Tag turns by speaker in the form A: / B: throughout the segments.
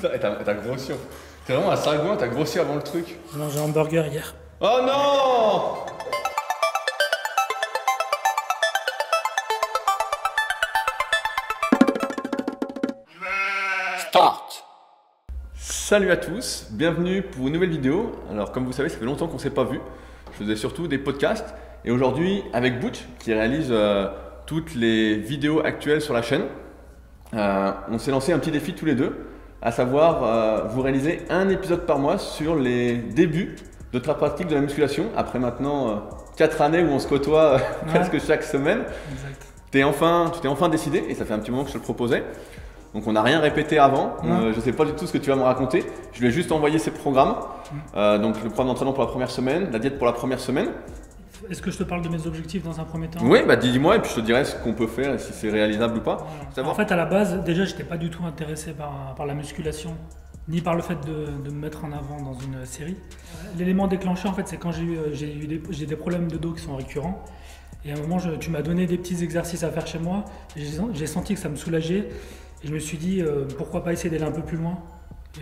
A: T'as grossi. T'es vraiment un sagouin, t'as grossi avant le truc.
B: J'ai mangé un hamburger hier.
A: Oh non!
C: Start.
A: Salut à tous, bienvenue pour une nouvelle vidéo. Alors comme vous savez, ça fait longtemps qu'on ne s'est pas vu. Je faisais surtout des podcasts et aujourd'hui avec Butch qui réalise toutes les vidéos actuelles sur la chaîne, on s'est lancé un petit défi tous les deux, à savoir vous réaliser un épisode par mois sur les débuts de ta pratique de la musculation après maintenant 4 années où on se côtoie presque chaque semaine.
B: Exact.
A: Tu t'es enfin décidé et ça fait un petit moment que je te le proposais. Donc on n'a rien répété avant, je ne sais pas du tout ce que tu vas me raconter. Je lui ai juste envoyé ces programmes, donc le programme d'entraînement pour la première semaine, la diète pour la première semaine.
B: Est-ce que je te parle de mes objectifs dans un premier temps?
A: Oui, bah dis-moi et puis je te dirai ce qu'on peut faire et si c'est réalisable ou pas.
B: Voilà. En fait, à la base, déjà, je n'étais pas du tout intéressé par la musculation, ni par le fait de me mettre en avant dans une série. L'élément déclencheur, en fait, c'est quand j'ai des problèmes de dos qui sont récurrents. Et à un moment, tu m'as donné des petits exercices à faire chez moi. J'ai senti que ça me soulageait. Et je me suis dit, pourquoi pas essayer d'aller un peu plus loin.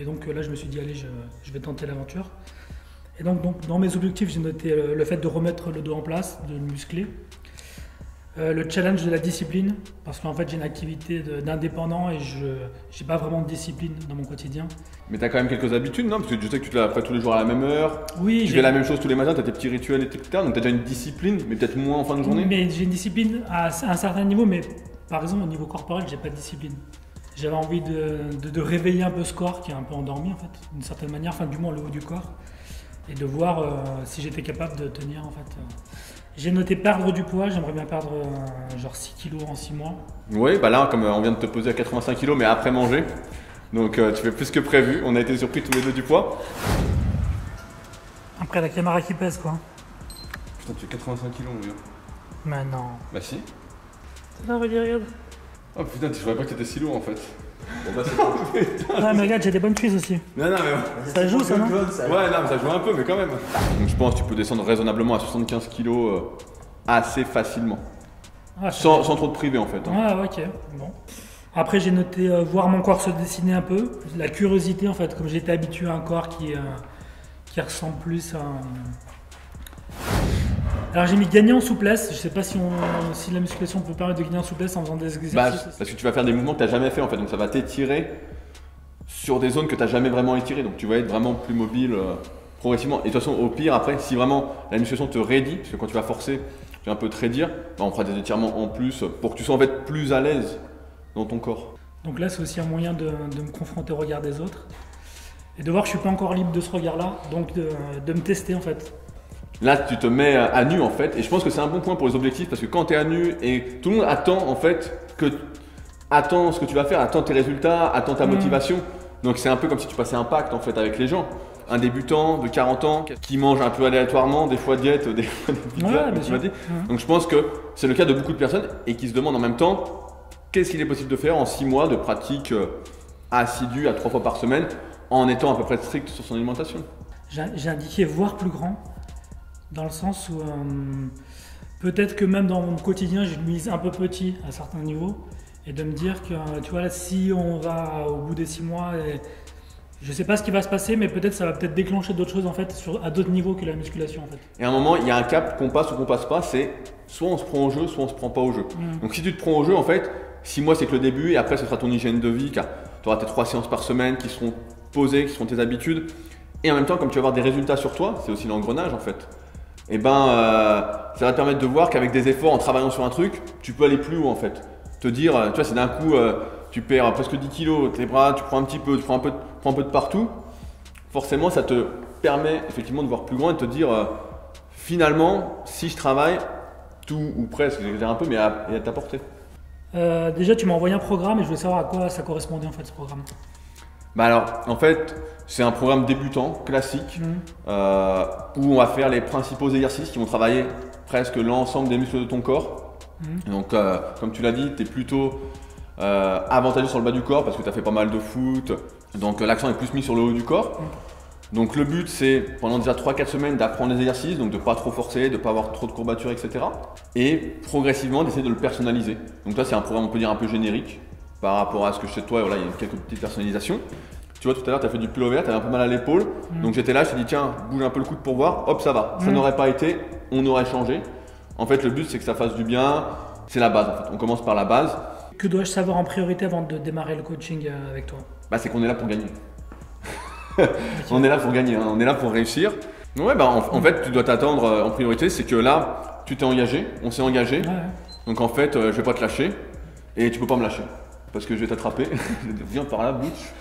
B: Et donc là, je me suis dit, allez, je vais tenter l'aventure. Et donc, dans mes objectifs, j'ai noté le fait de remettre le dos en place, de le muscler. Le challenge de la discipline, parce qu'en fait, j'ai une activité d'indépendant et je n'ai pas vraiment de discipline dans mon quotidien.
A: Mais tu as quand même quelques habitudes, non? Parce que je sais que tu te lèves après tous les jours à la même heure,
B: oui,
A: tu fais la même chose tous les matins, tu as tes petits rituels, etc. Donc tu as déjà une discipline, mais peut-être moins en fin de journée?
B: Mais j'ai une discipline à un certain niveau, mais par exemple, au niveau corporel, j'ai pas de discipline. J'avais envie de réveiller un peu ce corps qui est un peu endormi en fait, d'une certaine manière, enfin du moins le haut du corps, et de voir si j'étais capable de tenir en fait. J'ai noté perdre du poids, j'aimerais bien perdre genre 6 kilos en 6 mois.
A: Oui, bah là comme on vient de te poser à 85 kilos mais après manger, donc tu fais plus que prévu, on a été surpris tous les deux du poids.
B: Après la caméra qui pèse quoi.
A: Putain tu fais 85 kilos mon gars.
B: Mais non.
A: Bah si.
B: Non, regarde.
A: Oh putain, je savais pas que t'étais si lourd en fait.
C: Bon bah c'est bon.
B: Ah mais regarde, j'ai des bonnes cuisses aussi.
A: Non mais...
B: Ça joue ça non?
A: Ouais non mais ça joue un peu mais quand même. Donc je pense que tu peux descendre raisonnablement à 75 kilos assez facilement.
B: Ah,
A: sans trop te priver en fait.
B: Ah ok, bon. Après j'ai noté voir mon corps se dessiner un peu. La curiosité en fait, comme j'étais habitué à un corps qui ressemble plus à un... Alors j'ai mis gagner en souplesse, je sais pas si la musculation peut permettre de gagner en souplesse en faisant des exercices.
A: Bah, parce que tu vas faire des mouvements que tu n'as jamais fait en fait, donc ça va t'étirer sur des zones que tu n'as jamais vraiment étirées, donc tu vas être vraiment plus mobile progressivement. Et de toute façon au pire après, si vraiment la musculation te raidit, parce que quand tu vas forcer, tu vas un peu te raidir, bah, on fera des étirements en plus pour que tu sois en fait plus à l'aise dans ton corps.
B: Donc là c'est aussi un moyen de me confronter au regard des autres et de voir que je suis pas encore libre de ce regard là, donc de me tester en fait.
A: Là, tu te mets à nu en fait, et je pense que c'est un bon point pour les objectifs parce que quand tu es à nu et tout le monde attend en fait attend ce que tu vas faire, attend tes résultats, attend ta motivation. Donc c'est un peu comme si tu passais un pacte en fait avec les gens. Un débutant de 40 ans qui mange un peu aléatoirement, des fois diète, des fois des pizzas, comme tu m'as dit. Donc je pense que c'est le cas de beaucoup de personnes et qui se demandent en même temps qu'est-ce qu'il est possible de faire en 6 mois de pratique assidue à 3 fois par semaine en étant à peu près strict sur son alimentation.
B: J'ai indiqué voir plus grand. Dans le sens où peut-être que même dans mon quotidien, je mise un peu petit à certains niveaux et de me dire que tu vois là, si on va au bout des 6 mois, je sais pas ce qui va se passer, mais peut-être ça va peut-être déclencher d'autres choses en fait à d'autres niveaux que la musculation en fait.
A: Et à un moment, il y a un cap qu'on passe ou qu'on passe pas, c'est soit on se prend au jeu, soit on se prend pas au jeu. Donc si tu te prends au jeu, en fait, 6 mois c'est que le début et après ce sera ton hygiène de vie car tu auras tes 3 séances par semaine qui seront posées, qui seront tes habitudes. Et en même temps, comme tu vas avoir des résultats sur toi, c'est aussi l'engrenage en fait. Et ça va te permettre de voir qu'avec des efforts, en travaillant sur un truc, tu peux aller plus haut en fait. Te dire, tu vois, c'est d'un coup, tu perds presque 10 kilos, tes bras, tu prends un petit peu, tu prends un peu de partout. Forcément, ça te permet effectivement de voir plus grand et de te dire, finalement, si je travaille, tout ou presque, j'exagère un peu, mais à ta portée.
B: Déjà, tu m'as envoyé un programme et je voulais savoir à quoi ça correspondait en fait ce programme.
A: Bah alors, en fait, c'est un programme débutant, classique, où on va faire les principaux exercices qui vont travailler presque l'ensemble des muscles de ton corps. Donc, comme tu l'as dit, tu es plutôt avantageux sur le bas du corps parce que tu as fait pas mal de foot. Donc, l'accent est plus mis sur le haut du corps. Donc, le but, c'est pendant déjà 3-4 semaines d'apprendre les exercices, donc de ne pas trop forcer, de ne pas avoir trop de courbatures, etc. Et progressivement d'essayer de le personnaliser. Donc, là, c'est un programme, on peut dire, un peu générique par rapport à ce que je sais de toi. Et voilà, il y a quelques petites personnalisations. Tu vois, tout à l'heure, tu as fait du pullover, tu avais un peu mal à l'épaule. Donc j'étais là, je t'ai dit, tiens, bouge un peu le coude pour voir. Hop, ça va. Ça n'aurait pas été, on aurait changé. En fait, le but, c'est que ça fasse du bien. C'est la base, en fait. On commence par la base.
B: Que dois-je savoir en priorité avant de démarrer le coaching avec toi?
A: Bah, c'est qu'on est là pour gagner. On est là pour gagner, hein. On est là pour réussir. Ouais, bah, en fait, tu dois t'attendre en priorité. C'est que là, tu t'es engagé, on s'est engagé.
B: Ouais.
A: Donc en fait, je vais pas te lâcher. Et tu peux pas me lâcher. Parce que je vais t'attraper. Viens par là, bouche.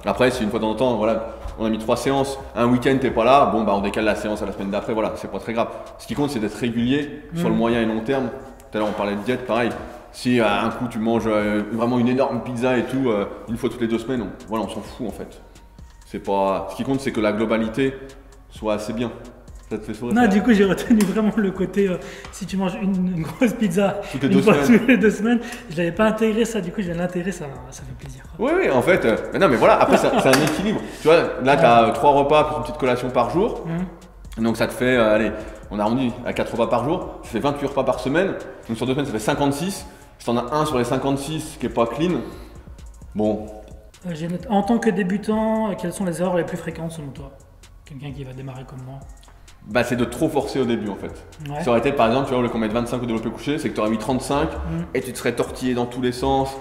A: Après, si une fois de temps en temps, voilà, on a mis 3 séances, un week-end t'es pas là, bon bah on décale la séance à la semaine d'après, voilà, c'est pas très grave. Ce qui compte, c'est d'être régulier sur le moyen et long terme. Tout à l'heure on parlait de diète, pareil. Si à un coup tu manges vraiment une énorme pizza et tout, une fois toutes les 2 semaines, voilà, on s'en fout en fait. C'est pas. Ce qui compte, c'est que la globalité soit assez bien. Ça te fait sourire?
B: Non, du coup, j'ai retenu vraiment le côté si tu manges une grosse pizza
A: Toutes les
B: une
A: 2
B: fois
A: semaines.
B: toutes les 2 semaines, je l'avais pas intégré ça, du coup, je viens de l'intégrer, ça fait plaisir.
A: Oui, oui, en fait, mais non, mais voilà, après, c'est un équilibre. Tu vois, là, tu as 3 repas plus une petite collation par jour. Donc, ça te fait, allez, on arrondit à 4 repas par jour. Ça fait 28 repas par semaine. Donc, sur 2 semaines, ça fait 56. Si t'en as un sur les 56 qui est pas clean, bon.
B: En tant que débutant, quelles sont les erreurs les plus fréquentes selon toi? Quelqu'un qui va démarrer comme moi.
A: Bah, c'est de trop forcer au début en fait.
B: Ouais.
A: Ça aurait été par exemple, tu vois, au lieu qu'on mette 25 au développé couché, c'est que tu aurais mis 35 et tu te serais tortillé dans tous les sens.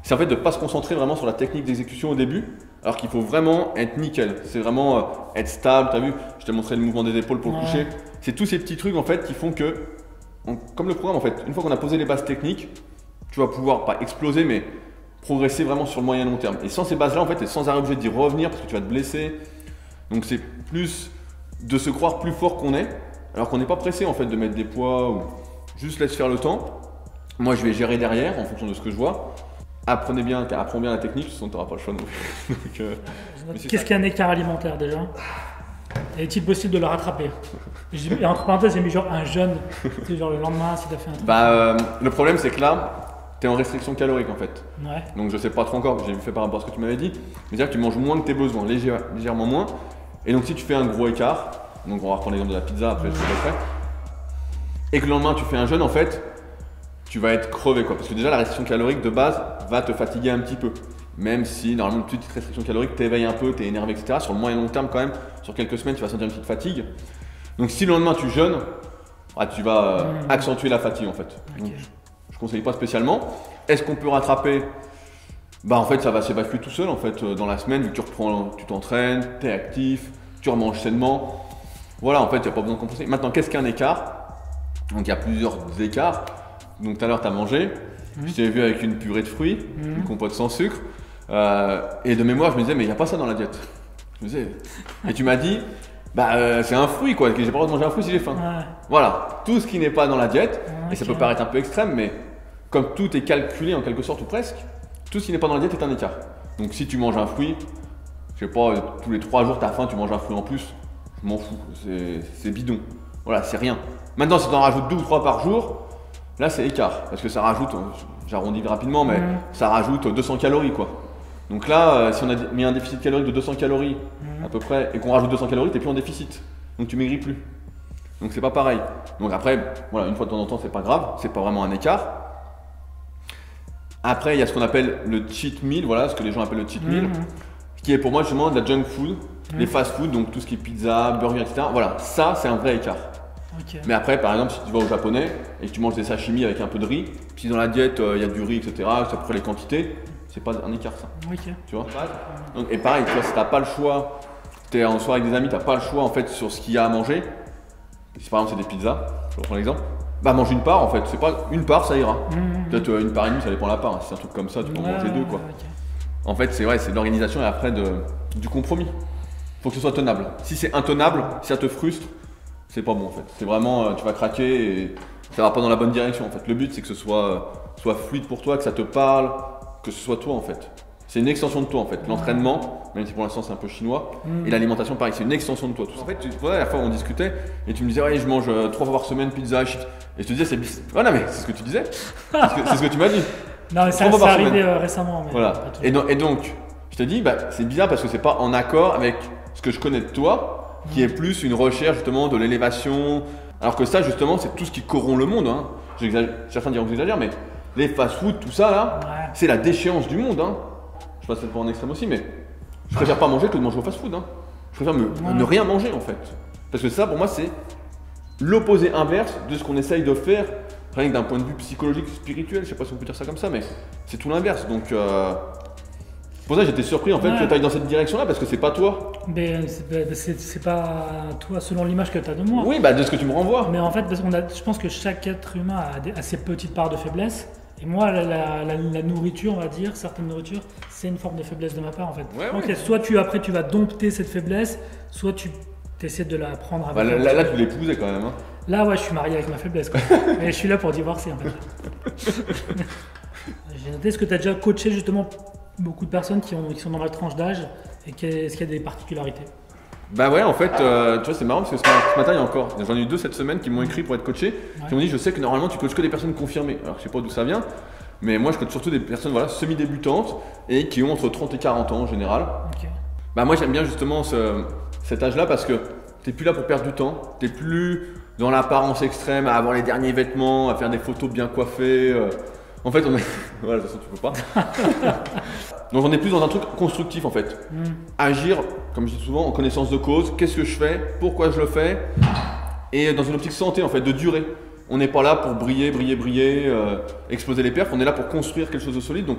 A: C'est en fait de ne pas se concentrer vraiment sur la technique d'exécution au début, alors qu'il faut vraiment être nickel. C'est vraiment être stable. Tu as vu, je t'ai montré le mouvement des épaules pour le coucher. C'est tous ces petits trucs en fait qui font que, comme le programme en fait, une fois qu'on a posé les bases techniques, tu vas pouvoir pas exploser mais progresser vraiment sur le moyen long terme. Et sans ces bases là en fait, tu es sans arrêt obligé d'y revenir parce que tu vas te blesser. Donc c'est plus de se croire plus fort qu'on est, alors qu'on n'est pas pressé en fait de mettre des poids ou juste laisse faire le temps. Moi je vais gérer derrière en fonction de ce que je vois. Apprends bien la technique, sinon tu n'auras pas le choix non plus. Donc,
B: qu'est-ce qu'un écart alimentaire déjà? Est-il possible de le rattraper? Et entre parenthèses, j'ai mis genre un jeûne, c'est genre le lendemain si tu as fait un truc.
A: Bah, le problème c'est que là, tu es en restriction calorique en fait.
B: Ouais.
A: Donc je sais pas trop encore, j'ai fait par rapport à ce que tu m'avais dit. C'est-à-dire que tu manges moins que tes besoins, légèrement moins. Et donc si tu fais un gros écart, donc on va reprendre l'exemple de la pizza après, et que le lendemain tu fais un jeûne en fait, tu vas être crevé quoi. Parce que déjà la restriction calorique de base va te fatiguer un petit peu. Même si normalement une petite restriction calorique t'éveille un peu, t'es énervé, etc. Sur le moyen long terme quand même, sur quelques semaines tu vas sentir une petite fatigue. Donc si le lendemain tu jeûnes, tu vas accentuer la fatigue en fait.
B: Okay.
A: Donc, je conseille pas spécialement. Est-ce qu'on peut rattraper? Bah en fait ça va s'évacuer tout seul en fait dans la semaine vu que tu t'entraînes, tu es actif, tu remanges sainement. Voilà en fait il n'y a pas besoin de compenser. Maintenant qu'est-ce qu'un écart? Donc il y a plusieurs écarts. Donc tout à l'heure tu as mangé, je t'ai vu avec une purée de fruits, une compote sans sucre. Et de mémoire je me disais mais il n'y a pas ça dans la diète. Je me disais, et tu m'as dit bah c'est un fruit quoi, que j'ai pas le droit de manger un fruit si j'ai faim.
B: Ouais.
A: Voilà, tout ce qui n'est pas dans la diète, et ça
B: Ok.
A: peut paraître un peu extrême mais comme tout est calculé en quelque sorte ou presque, tout ce qui n'est pas dans la diète est un écart. Donc si tu manges un fruit, je sais pas, tous les 3 jours tu as faim, tu manges un fruit en plus, je m'en fous, c'est bidon. Voilà, c'est rien. Maintenant si tu en rajoutes 2 ou 3 par jour, là c'est écart. Parce que ça rajoute, j'arrondis rapidement, mais ça rajoute 200 calories quoi. Donc là, si on a mis un déficit calorique de 200 calories à peu près, et qu'on rajoute 200 calories, tu n'es plus en déficit. Donc tu maigris plus. Donc c'est pas pareil. Donc après, voilà, une fois de temps en temps, c'est pas grave, c'est pas vraiment un écart. Après, il y a ce qu'on appelle le cheat meal, voilà ce que les gens appellent le cheat meal, qui est pour moi justement de la junk food, les fast food, donc tout ce qui est pizza, burger, etc. Voilà, ça c'est un vrai écart.
B: Ok.
A: Mais après, par exemple, si tu vas au japonais et que tu manges des sashimi avec un peu de riz, si dans la diète il y a du riz, etc., c'est à peu près les quantités, c'est pas un écart ça.
B: Ok.
A: Tu vois. Donc, et pareil, tu vois, si t'as pas le choix, t'es en soirée avec des amis, t'as pas le choix en fait sur ce qu'il y a à manger. Si par exemple c'est des pizzas, je reprends l'exemple. Bah mange une part en fait, c'est pas une part ça ira. Peut-être une part et demie ça dépend de la part, hein. Si c'est un truc comme ça tu peux en manger 2 quoi.
B: Ok.
A: En fait c'est vrai, c'est de l'organisation et après du compromis. Faut que ce soit tenable. Si c'est intenable, si ça te frustre, c'est pas bon en fait. C'est vraiment, tu vas craquer et ça va pas dans la bonne direction en fait. Le but c'est que ce soit fluide pour toi, que ça te parle, que ce soit toi en fait. C'est une extension de toi en fait. L'entraînement, même si pour l'instant c'est un peu chinois, et l'alimentation pareil, c'est une extension de toi. En fait, tu vois, la fois où on discutait et tu me disais ouais je mange 3 fois par semaine pizza, chips. Et je te disais c'est bizarre. Voilà mais c'est ce que tu disais. C'est ce que tu m'as dit.
B: Non, mais ça,
A: 3 fois
B: c'est
A: par
B: arrivé
A: semaine.
B: récemment. Mais
A: Voilà.
B: pas tout.
A: Et donc, je te dis, bah, c'est bizarre parce que c'est pas en accord avec ce que je connais de toi, qui est plus une recherche justement de l'élévation. Alors que ça, justement, c'est tout ce qui corrompt le monde. Hein. Certains diront que j'exagère, mais les fast-food, tout ça là,
B: Ouais.
A: c'est la déchéance du monde. Hein. Je passe peut-être pour un extrême aussi, mais Je préfère pas manger que de manger au fast-food. Hein. Je préfère ne rien manger en fait. Parce que ça, pour moi, c'est l'opposé inverse de ce qu'on essaye de faire, rien que d'un point de vue psychologique, spirituel. Je sais pas si on peut dire ça comme ça, mais c'est tout l'inverse. Donc, pour ça, j'étais surpris en fait que tu ailles dans cette direction-là parce que c'est pas toi.
B: Mais c'est pas toi selon l'image que tu as de moi.
A: Oui, bah de ce que tu me renvoies.
B: Mais en fait, je pense que chaque être humain a ses petites parts de faiblesse. Et moi, la nourriture, on va dire, certaines nourritures, c'est une forme de faiblesse de ma part en fait. Donc, soit tu vas dompter cette faiblesse, soit tu essaies de la prendre avec.
A: Bah, là, tu l'épousais quand même. Hein.
B: Là, ouais, je suis marié avec ma faiblesse. Quoi. Et je suis là pour divorcer en fait. J'ai noté, est-ce que tu as déjà coaché justement beaucoup de personnes qui sont dans la tranche d'âge et est-ce qu'il y a des particularités?
A: Bah ouais, en fait, tu vois, c'est marrant parce que ce matin, j'en ai eu 2 cette semaine qui m'ont écrit pour être coaché. Qui m'ont dit, je sais que normalement tu coaches que des personnes confirmées. Alors je sais pas d'où ça vient, mais moi je coach surtout des personnes semi-débutantes et qui ont entre 30 et 40 ans en général. Okay. Bah moi j'aime bien justement cet âge-là parce que t'es plus là pour perdre du temps, t'es plus dans l'apparence extrême à avoir les derniers vêtements, à faire des photos bien coiffées. En fait, voilà, de toute façon, tu peux pas. Donc, on est plus dans un truc constructif en fait. Agir, comme je dis souvent, en connaissance de cause. Qu'est-ce que je fais? Pourquoi je le fais? Et dans une optique santé en fait, de durée. On n'est pas là pour briller, exploser les perfs. On est là pour construire quelque chose de solide. Donc,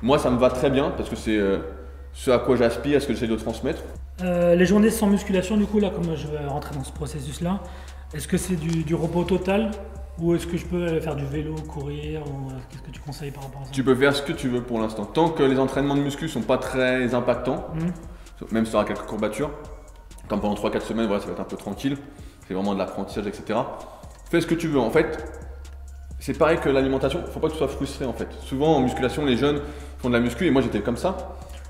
A: moi, ça me va très bien parce que c'est ce à quoi j'aspire, à ce que j'essaie de transmettre.
B: Les journées sans musculation, du coup, là, comme je vais rentrer dans ce processus-là, est-ce que c'est du repos total? Ou est-ce que je peux faire du vélo, courir, ou qu'est-ce que tu conseilles par rapport à ça? Tu peux
A: faire ce que tu veux pour l'instant. Tant que les entraînements de muscu sont pas très impactants, même si tu auras quelques courbatures, comme pendant 3-4 semaines, voilà, ça va être un peu tranquille. C'est vraiment de l'apprentissage, etc. Fais ce que tu veux. En fait, c'est pareil que l'alimentation, il ne faut pas que tu sois frustré en fait. Souvent en musculation, les jeunes font de la muscu et moi j'étais comme ça.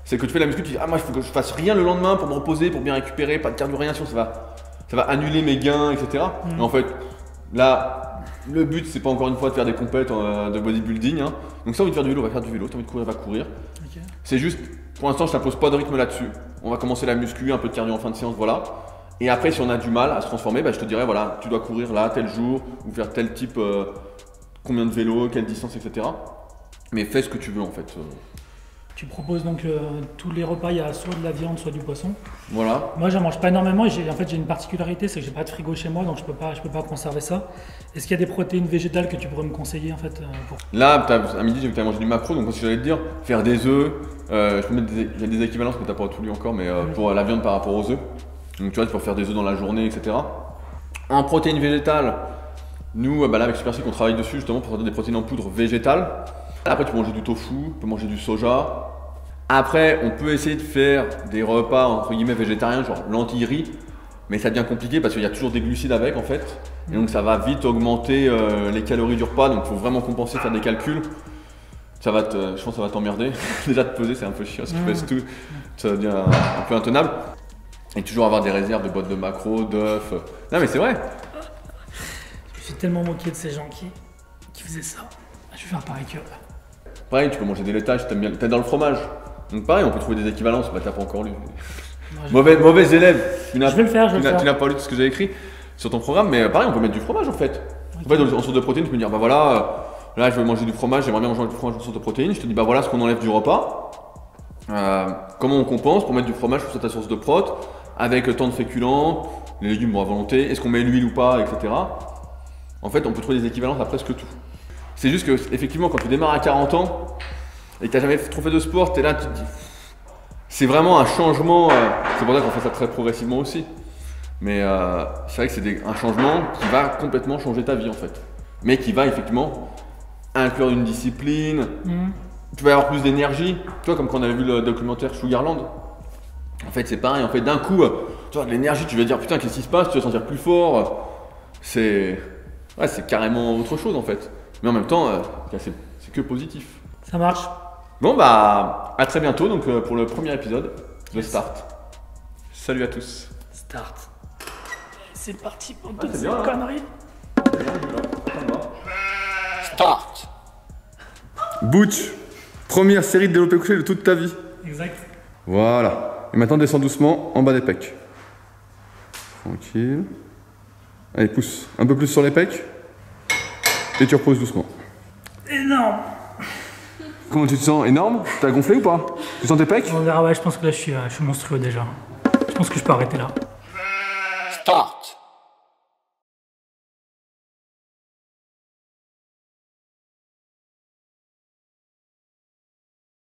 A: C'est que tu fais de la muscu, tu dis ah moi il faut que je fasse rien le lendemain pour me reposer, pour bien récupérer, pas de cardio, rien, sinon ça va annuler mes gains, etc. Mais en fait, là, le but, c'est pas encore une fois de faire des compètes de bodybuilding. Hein. Donc, si tu as envie de faire du vélo, va faire du vélo. Si tu as envie de courir, va courir. Okay. C'est juste, pour l'instant, je t'impose pas de rythme là-dessus. On va commencer la muscu, un peu de cardio en fin de séance, voilà. Et après, si on a du mal à se transformer, bah, je te dirais, voilà, tu dois courir là, tel jour, ou faire tel type, combien de vélo, quelle distance, etc. Mais fais ce que tu veux en fait.
B: Tu proposes donc tous les repas, il y a soit de la viande, soit du poisson.
A: Voilà.
B: Moi, j'en mange pas énormément et j'ai une particularité, c'est que j'ai pas de frigo chez moi, donc je peux pas conserver ça. Est-ce qu'il y a des protéines végétales que tu pourrais me conseiller en fait
A: Là, à midi, j'ai vu que tu as mangé du macro, donc si j'allais te dire, faire des œufs, je peux mettre il y a des équivalences que tu n'as pas tout lu encore, mais pour la viande par rapport aux œufs. Donc tu vois, tu peux faire des œufs dans la journée, etc. En protéines végétales, nous, là avec Super Physique, on travaille dessus justement pour faire des protéines en poudre végétales. Après, tu peux manger du tofu, tu peux manger du soja. Après, on peut essayer de faire des repas entre guillemets végétariens, genre lentilles-riz, mais ça devient compliqué parce qu'il y a toujours des glucides avec en fait. Et donc ça va vite augmenter les calories du repas, donc il faut vraiment compenser, faire des calculs. Je pense que ça va t'emmerder. Déjà te peser, c'est un peu chiant, si tu pèses tout, ça devient un peu intenable. Et toujours avoir des réserves de boîtes de macros, d'œufs. Non mais c'est vrai.
B: Je suis tellement moqué de ces gens qui faisaient ça. Je vais faire pareil qu'eux.
A: Pareil, tu peux manger des laitages, t'aimes dans le fromage. Donc pareil, on peut trouver des équivalences, t'as pas encore lu. Mauvais élève.
B: Je vais le faire,
A: Tu n'as pas lu tout ce que j'ai écrit sur ton programme, mais pareil, on peut mettre du fromage en fait. Okay. En fait, en source de protéines, tu peux me dire, bah voilà, là je veux manger du fromage, j'aimerais bien manger du fromage en source de protéines. Je te dis, bah voilà ce qu'on enlève du repas. Comment on compense pour mettre du fromage sur ta source de prot, avec tant de féculents, les légumes à volonté, est-ce qu'on met l'huile ou pas, etc. En fait, on peut trouver des équivalences à presque tout. C'est juste que, effectivement, quand tu démarres à 40 ans et que tu n'as jamais trop fait de sport, tu es là, tu te dis. C'est vraiment un changement. C'est pour ça qu'on fait ça très progressivement aussi. Mais c'est vrai que c'est un changement qui va complètement changer ta vie en fait. Mais qui va effectivement inclure une discipline. Tu vas avoir plus d'énergie. Tu vois, comme quand on avait vu le documentaire Sugarland. En fait, c'est pareil. En fait, d'un coup, tu vois, de l'énergie, tu vas dire putain, qu'est-ce qui se passe? Tu vas te sentir plus fort. C'est carrément autre chose en fait. Mais en même temps, c'est que positif.
B: Ça marche.
A: Bon bah, à très bientôt donc pour le premier épisode de Start. Salut à tous.
B: Start. C'est parti pour toutes ces conneries.
C: Start.
A: Butch, première série de développé couché de toute ta vie.
B: Exact.
A: Voilà. Et maintenant descends doucement en bas des pecs. Tranquille. Allez, pousse un peu plus sur les pecs. Et tu reposes doucement.
B: Énorme.
A: Comment tu te sens? Énorme? T'as gonflé ou pas? Tu sens tes pecs?
B: On verra, ouais, je pense que là je suis monstrueux déjà. Je pense que je peux arrêter là.
C: Start.